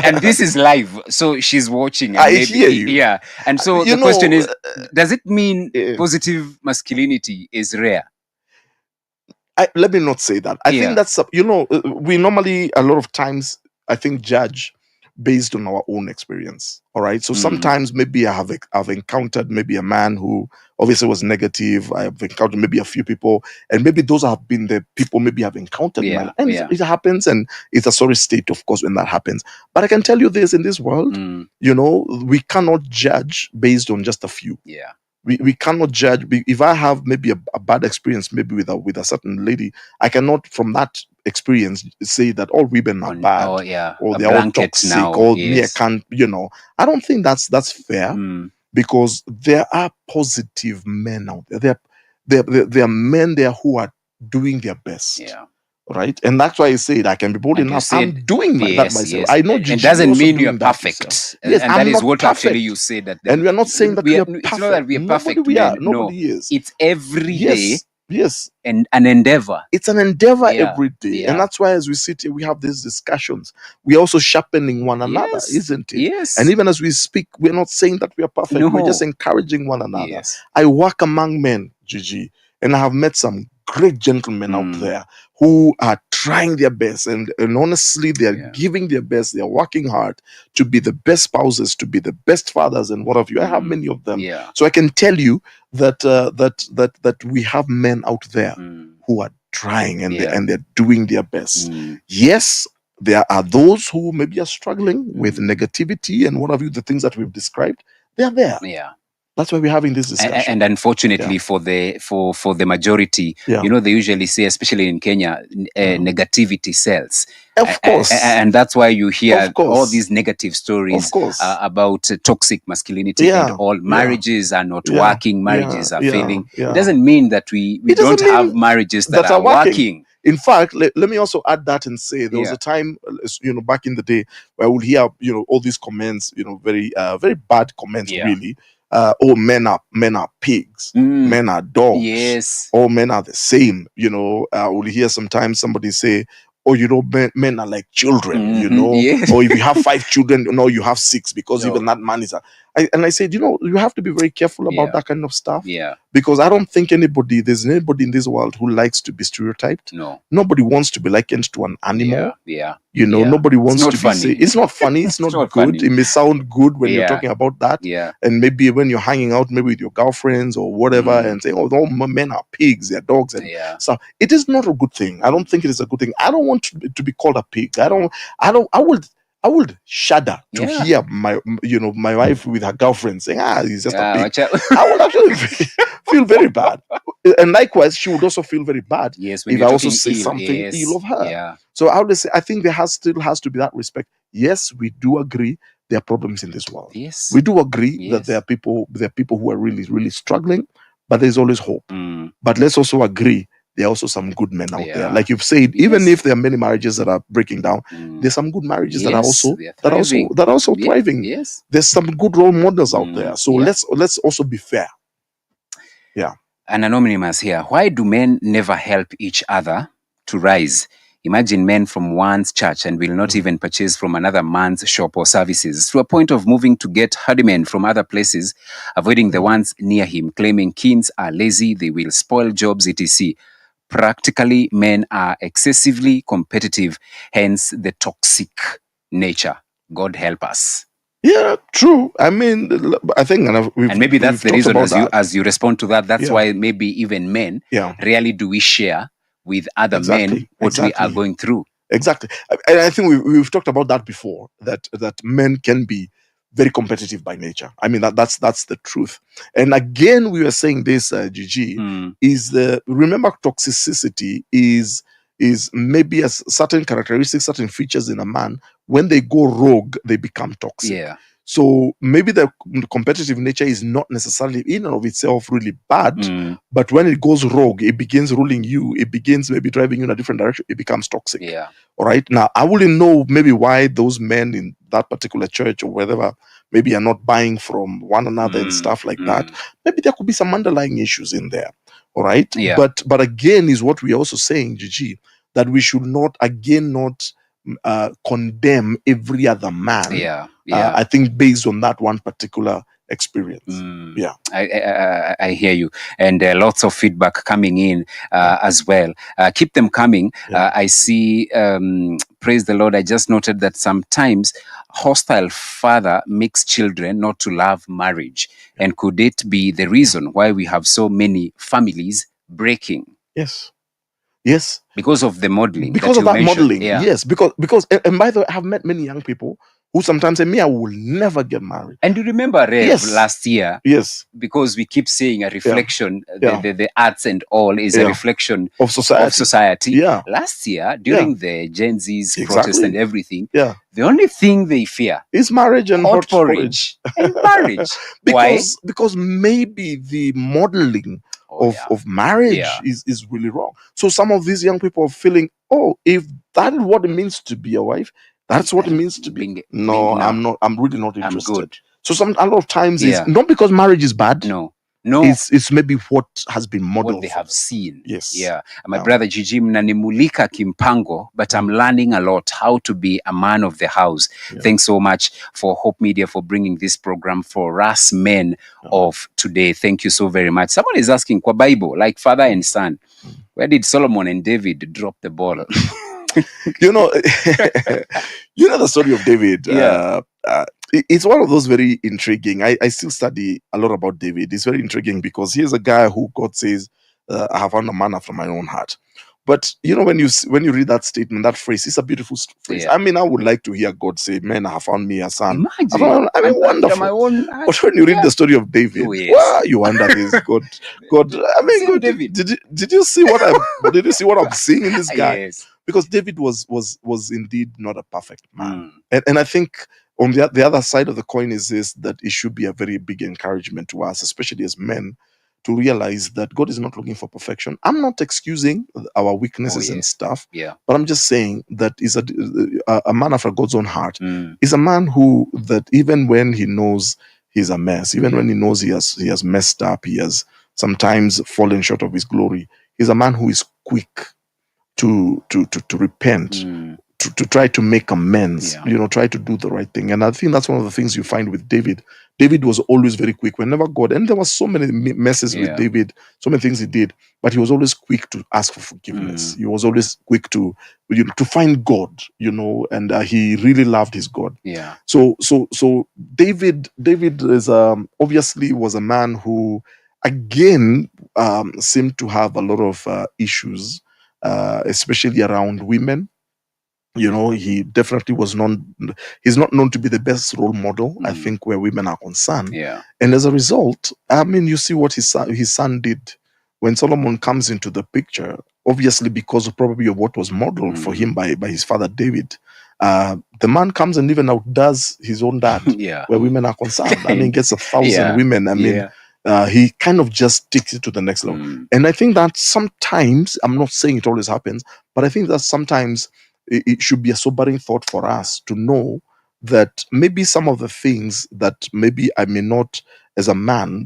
And this is live, so she's watching. I hear you. Yeah. And so the question is, does it mean positive masculinity is rare? Let me not say that. I think that's, we normally, a lot of times, I think, judge based on our own experience. All right. So sometimes maybe I've encountered maybe a man who obviously was negative. I've encountered maybe a few people, and maybe those have been the people maybe I've encountered in my life. And it happens, and it's a sorry state, of course, when that happens. But I can tell you this, in this world, we cannot judge based on just a few. We cannot judge. If I have maybe a bad experience, maybe with a certain lady, I cannot from that experience say that all women are bad, or they're all toxic, or me, I can't. I don't think that's fair, because there are positive men out there. There are men there who are doing their best. Right, and that's why I said I can be bold enough. I'm doing that myself. I know. It doesn't mean you're perfect. Yes, and that is what actually you say that. And we are not saying that we are perfect. It's not that we are perfect. Nobody is. It's every day. Yes. And an endeavor. It's an endeavor every day. And that's why as we sit here, we have these discussions. We're also sharpening one another, isn't it? Yes. And even as we speak, we're not saying that we are perfect. No. We're just encouraging one another. Yes. I work among men, Gigi, and I have met some great gentlemen out there who are trying their best, and honestly, they are giving their best. They are working hard to be the best spouses, to be the best fathers, and what have you. I have many of them, so I can tell you that that we have men out there who are trying, and they're doing their best. Yes, there are those who maybe are struggling with negativity and what have you. The things that we've described, they are there. That's why we're having this discussion. And unfortunately for the majority, they usually say, especially in Kenya, negativity sells. Of course. And that's why you hear all these negative stories about toxic masculinity and all. Marriages are not working, marriages are failing. It doesn't mean that we don't have marriages that are working. In fact, let me also add that and say there was a time, back in the day where I would hear, all these comments, very, very bad comments, really. Oh, men are pigs. Men are dogs. Yes. All men are the same. I will hear sometimes somebody say, oh, men are like children, Yes. or if you have 5 children, you have 6 because even that man is and I said, you have to be very careful about that kind of stuff. Yeah. Because I don't think there's anybody in this world who likes to be stereotyped. No. Nobody wants to be likened to an animal. Yeah. Nobody wants to be funny. It's not funny. It's not good. Funny. It may sound good when you're talking about that. Yeah. And maybe when you're hanging out maybe with your girlfriends or whatever and saying, oh, all men are pigs, they're dogs and stuff. It is not a good thing. I don't think it is a good thing. I don't want to be called a pig. I would shudder to hear my wife with her girlfriend saying, he's just a pig. I would actually feel very bad. And likewise, she would also feel very bad if I also say something ill of her. Yeah. So I would say, I think there still has to be that respect. Yes, we do agree there are problems in this world. Yes. We do agree that there are people who are really, really struggling, but there's always hope. But let's also agree there are also some good men out there. Like you've said, even if there are many marriages that are breaking down, there's some good marriages that are also thriving. Yes. There's some good role models out there. So let's also be fair. Yeah. An anonymous here. Why do men never help each other to rise? Imagine men from one's church and will not even purchase from another man's shop or services, to a point of moving to get handymen from other places, avoiding the ones near him, claiming kins are lazy, they will spoil jobs, etc. Practically, men are excessively competitive, hence the toxic nature. God help us. Yeah, true. I mean, I think, and maybe that's the reason as you respond to that. That's why maybe even men rarely do we share with other men what we are going through. Exactly, and I think we've talked about that before. That men can be very competitive by nature. I mean, that's the truth. And again, we were saying this, Gigi, remember toxicity is maybe a certain characteristics, certain features in a man. When they go rogue, they become toxic. Yeah. So maybe the competitive nature is not necessarily in and of itself really bad, but when it goes rogue, it begins ruling you. It begins maybe driving you in a different direction. It becomes toxic. Yeah. All right. Now, I wouldn't know maybe why those men in that particular church or whatever maybe are not buying from one another and stuff like that. Maybe there could be some underlying issues in there. All right. Yeah. But again, is what we're also saying, Gigi, that we should not condemn every other man. Yeah. I think based on that one particular experience. Yeah, I hear you, and lots of feedback coming in as well. Keep them coming. I see. Praise the Lord. I just noted that sometimes hostile father makes children not to love marriage, and could it be the reason why we have so many families breaking? Yes. Because of the modeling. Because of that modeling. Yes. Because and by the way, I have met many young people who sometimes say, me, I will never get married. And you remember, Rev, last year? Yes. Because we keep saying a reflection, the arts and all is a reflection of society. Yeah. Last year, during the Gen Z's protest and everything, the only thing they fear is marriage and hot porridge. And marriage. Why? Because maybe the modeling of marriage is really wrong. So some of these young people are feeling, if that is what it means to be a wife, that's what it means to be. I'm not. I'm really not interested. I'm good. So a lot of times it's not because marriage is bad. No. It's maybe what has been modeled. What they have seen. Yes. Yeah. My brother Gigi mnanimulika kimpango, but I'm learning a lot how to be a man of the house. Thanks so much for Hope Media for bringing this program for us men of today. Thank you so very much. Someone is asking, kwa Bible, like father and son, where did Solomon and David drop the ball? You know the story of David. It's one of those very intriguing. I still study a lot about David. It's very intriguing because here's a guy who God says, I have found a man after my own heart. But when you read that statement, that phrase, it's a beautiful phrase. I mean, I would like to hear God say, "Man, I have found me a son." Imagine. Wonderful. But when you read the story of David, you wonder this. God. I mean, God, did you see what I'm seeing in this guy? Yes. Because David was indeed not a perfect man, and I think on the other side of the coin is this, that it should be a very big encouragement to us, especially as men, to realize that God is not looking for perfection. I'm not excusing our weaknesses and stuff, but I'm just saying that is a man after God's own heart. Is a man who, that even when he knows he's a mess, even when he knows he has messed up, he has sometimes fallen short of his glory, he's a man who is quick to repent, to try to make amends, try to do the right thing. And I think that's one of the things you find with David. David was always very quick whenever God, and there was so many messes with David, so many things he did, but he was always quick to ask for forgiveness. He was always quick to find God, and he really loved his God. So David is obviously was a man who again seemed to have a lot of issues, especially around women. He definitely he's not known to be the best role model, I think, where women are concerned. And as a result, I mean, you see what his son did when Solomon comes into the picture, obviously because of probably of what was modeled for him by his father David. The man comes and even outdoes his own dad, where women are concerned. I mean, gets 1,000 women. I mean, he kind of just takes it to the next level. And I think that sometimes, I'm not saying it always happens, but I think that sometimes it should be a sobering thought for us to know that maybe some of the things that maybe I may not, as a man,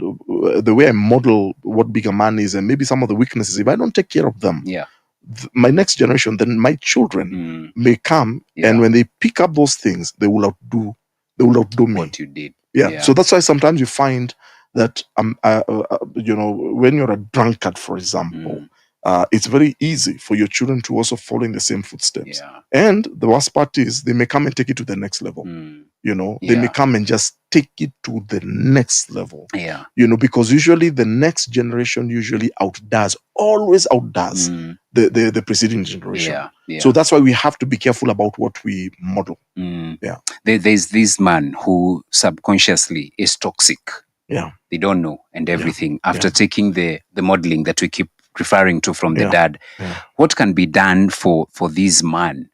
the way I model what being a man is, and maybe some of the weaknesses, if I don't take care of them, my next generation, then my children may come, and when they pick up those things, they will outdo me. What you did. So that's why sometimes you find that when you're a drunkard, for example, it's very easy for your children to also follow in the same footsteps. And the worst part is they may come and take it to the next level. They may come and just take it to the next level. Because usually the next generation always outdoes the preceding generation. So that's why we have to be careful about what we model. There's this man who subconsciously is toxic. They don't know and everything. After taking the modeling that we keep referring to from the dad, what can be done for this man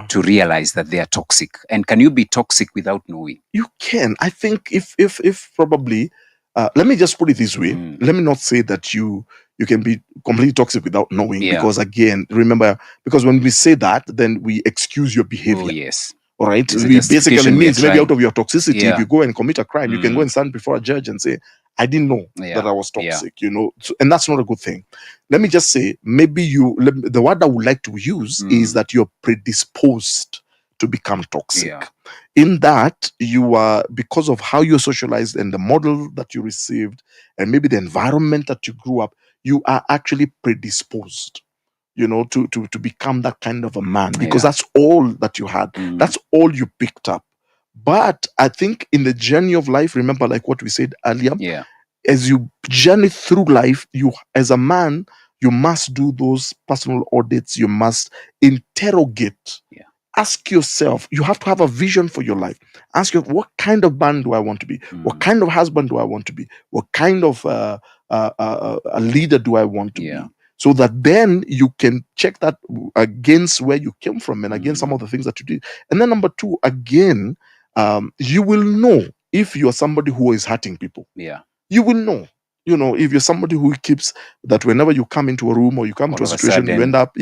to realize that they are toxic? And can you be toxic without knowing? You can. I think if probably, let me just put it this way. Let me not say that you can be completely toxic without knowing, because again, remember, because when we say that, then we excuse your behavior. All right. We basically means maybe out of your toxicity, if you go and commit a crime, you can go and stand before a judge and say, I didn't know that I was toxic, so, and that's not a good thing. Let me just say, maybe the word I would like to use is that you're predisposed to become toxic. In that you are, because of how you're socialized and the model that you received, and maybe the environment that you grew up, you are actually predisposed, to become that kind of a man, because that's all that you had. That's all you picked up. But I think in the journey of life, remember, like what we said earlier, as you journey through life, you, as a man, you must do those personal audits. You must interrogate. Ask yourself, you have to have a vision for your life. Ask yourself, what kind of man do I want to be? What kind of husband do I want to be? What kind of a leader do I want to be? So that then you can check that against where you came from and against some of the things that you did. And then number two, again, you will know if you're somebody who is hurting people. You will know. If you're somebody who keeps that, whenever you come into a room or you come to a situation, you end up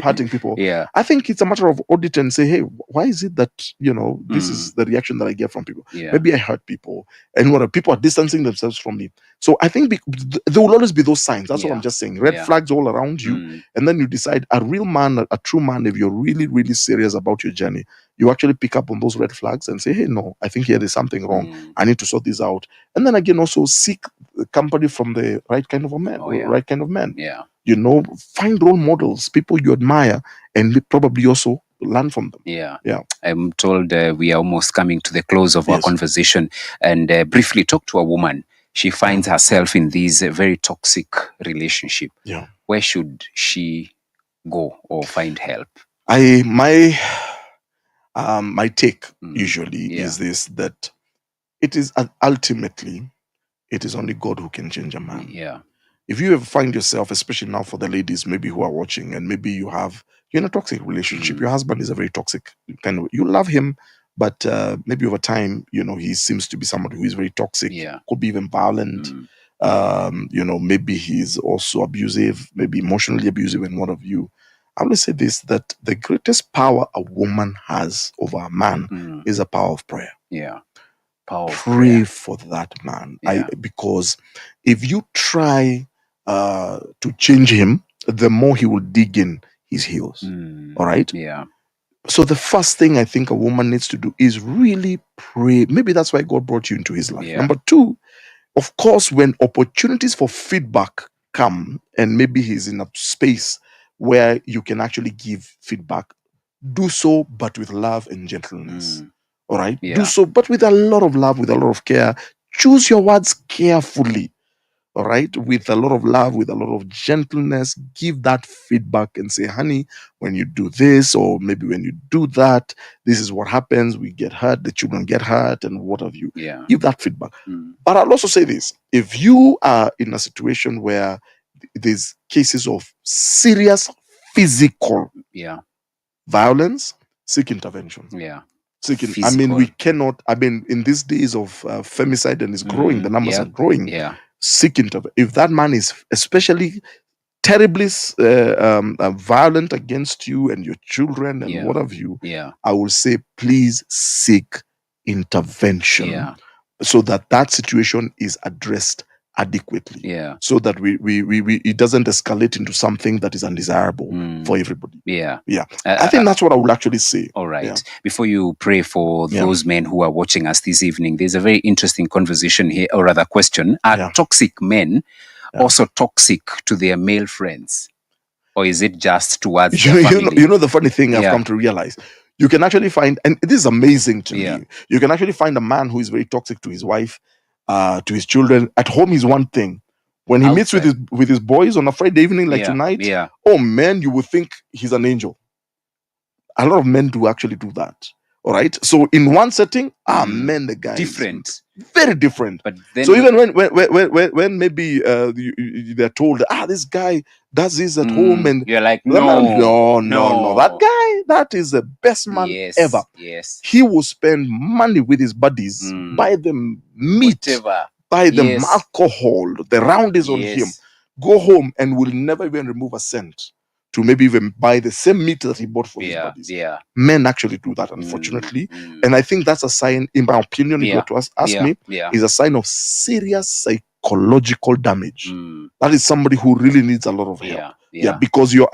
hurting people. I think it's a matter of audit and say, hey, why is it that, this is the reaction that I get from people? Maybe I hurt people, and people are distancing themselves from me. So I think there will always be those signs. That's what I'm just saying. Red flags all around you. And then you decide, a real man, a true man, if you're really, really serious about your journey, you actually pick up on those red flags and say, hey, no, I think here there's something wrong. I need to sort this out. And then again, also seek company from the right kind of a man, right kind of man. Find role models, people you admire, and probably also learn from them. I'm told we are almost coming to the close of our conversation, and briefly talk to a woman. She finds herself in this very toxic relationship. Where should she go or find help? My take usually is this, that it is ultimately, it is only God who can change a man. Yeah. If you ever find yourself, especially now for the ladies maybe who are watching, and maybe you're in a toxic relationship, your husband is a very toxic kind of, you love him, but maybe over time, he seems to be somebody who is very toxic, could be even violent. Maybe he's also abusive, maybe emotionally abusive, and what have you. I want to say this, that the greatest power a woman has over a man is a power of prayer. Yeah. Pray for that man. Because if you try to change him, the more he will dig in his heels. All right? Yeah. So the first thing I think a woman needs to do is really pray. Maybe that's why God brought you into his life. Number two, of course, when opportunities for feedback come, and maybe he's in a space where you can actually give feedback, do so, but with love and gentleness. All right? Yeah. Do so, but with a lot of love, with a lot of care. Choose your words carefully. All right? With a lot of love, with a lot of gentleness. Give that feedback and say, honey, when you do this, or maybe when you do that, this is what happens. We get hurt, the children get hurt, and what have you. Yeah. Give that feedback. But I'll also say this. If you are in a situation where there's cases of serious physical violence, seek intervention. Yeah. I mean, we cannot, in these days of femicide, and it's growing, the numbers are growing. Yeah. Seek intervention. If that man is especially terribly violent against you and your children and what have you, I will say, please seek intervention so that situation is addressed adequately, so that it doesn't escalate into something that is undesirable for everybody. I think that's what I would actually say. All right. Before you pray for those men who are watching us this evening, there's a very interesting conversation here, or rather question. Are toxic men also toxic to their male friends, or is it just towards their family? The funny thing I've come to realize, you can actually find, and this is amazing to me, you can actually find a man who is very toxic to his wife, to his children. At home, he's one thing. When he meets with his boys on a Friday evening like tonight, oh man, you would think he's an angel. A lot of men do actually do that. All right. So in one setting, men, the guy different, very different. But then, so even when maybe they're told, this guy does this at home, and you're like, no, that guy, that is the best man ever. Yes, he will spend money with his buddies, buy them meat, buy them alcohol. The round is on him. Go home and will never even remove a cent to maybe even buy the same meat that he bought for his buddies. Men actually do that, unfortunately. And I think that's a sign, in my opinion, if you were to ask me, is a sign of serious psychological damage. That is somebody who really needs a lot of help. Because you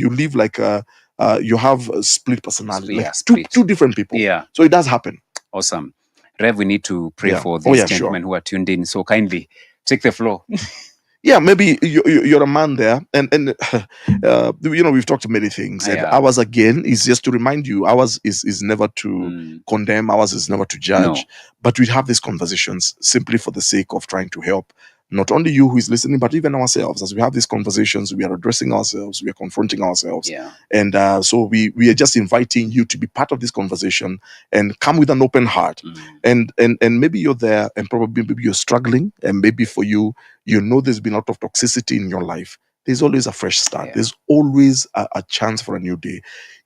live like you have a split personality, like two different people. So it does happen. Awesome. Rev, we need to pray for these gentlemen who are tuned in. So kindly take the floor. Maybe you're a man there, and we've talked to many things, and ours again is just to remind you, ours is never to condemn, ours is never to judge, but we have these conversations simply for the sake of trying to help not only you who is listening, but even ourselves. As we have these conversations, we are addressing ourselves, we are confronting ourselves. And so we are just inviting you to be part of this conversation and come with an open heart. And maybe you're there, and probably maybe you're struggling, and maybe for you, there's been a lot of toxicity in your life. There's always a fresh start. There's always a chance for a new day.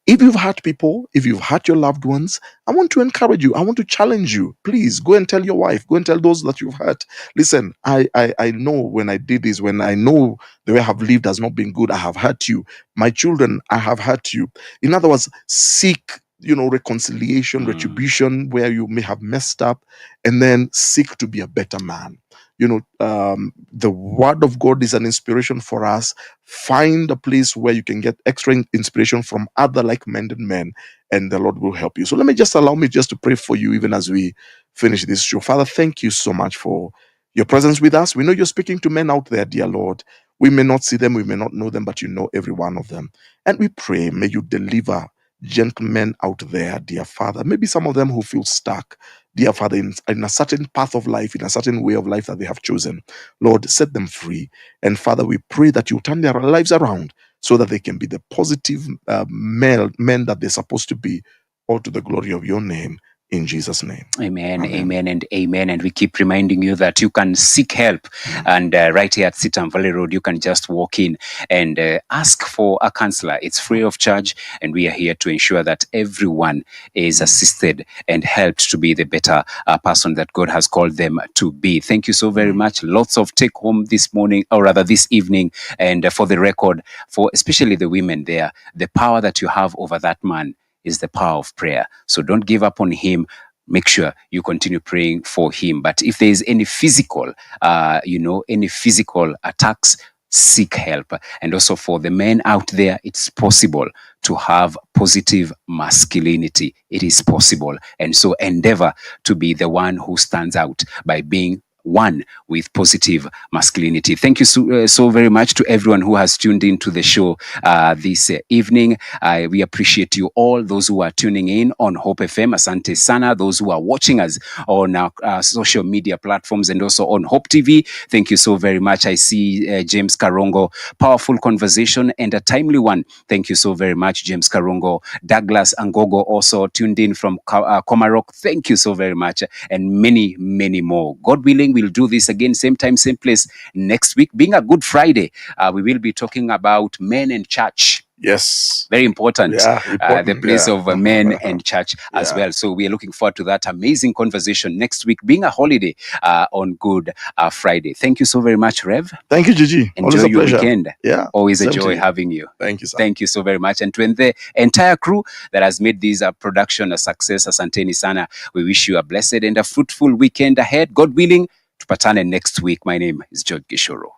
If you've hurt people, if you've hurt your loved ones, I want to encourage you. I want to challenge you. Please go and tell your wife. Go and tell those that you've hurt. Listen, I know when I did this, when I know the way I have lived has not been good, I have hurt you. My children, I have hurt you. In other words, seek reconciliation, retribution where you may have messed up, and then seek to be a better man. The word of God is an inspiration for us. Find a place where you can get extra inspiration from other like-minded men, and the Lord will help you. So allow me to pray for you even as we finish this show. Father, thank you so much for your presence with us. We know you're speaking to men out there, dear Lord. We may not see them, we may not know them, but you know every one of them. And we pray, may you deliver gentlemen out there, dear Father. Maybe some of them who feel stuck, dear Father, in a certain path of life, in a certain way of life that they have chosen. Lord, set them free. And Father, we pray that you turn their lives around so that they can be the positive men that they're supposed to be, all to the glory of your name. In Jesus' name. Amen, amen, and amen. And we keep reminding you that you can seek help. And right here at Sitam Valley Road, you can just walk in and ask for a counselor. It's free of charge. And we are here to ensure that everyone is assisted and helped to be the better person that God has called them to be. Thank you so very much. Lots of take home this morning, or rather this evening. And for the record, for especially the women there, the power that you have over that man is the power of prayer. So don't give up on him. Make sure you continue praying for him. But if there is any physical, any physical attacks, seek help. And also for the men out there, it's possible to have positive masculinity. It is possible. And so endeavor to be the one who stands out by being one with positive masculinity. Thank you so very much to everyone who has tuned into the show this evening. We appreciate you all, those who are tuning in on Hope FM. Asante sana. Those who are watching us on our social media platforms and also on Hope TV. Thank you so very much. I see James Karongo. Powerful conversation and a timely one. Thank you so very much, James Karongo. Douglas Angogo also tuned in from Komarok. Thank you so very much. And many, many more. God willing, we'll do this again, same time, same place next week. Being a Good Friday, we will be talking about men and church. Yes. Very important. Yeah, important. The place of men and church as well. So we are looking forward to that amazing conversation next week, being a holiday on Good Friday. Thank you so very much, Rev. Thank you, Gigi. Enjoy your weekend. Yeah. Always a joy having you. Thank you, sir. Thank you so very much. And to the entire crew that has made this production a success, asanteni sana. We wish you a blessed and a fruitful weekend ahead. God willing, tupatane next week. My name is Gichuru.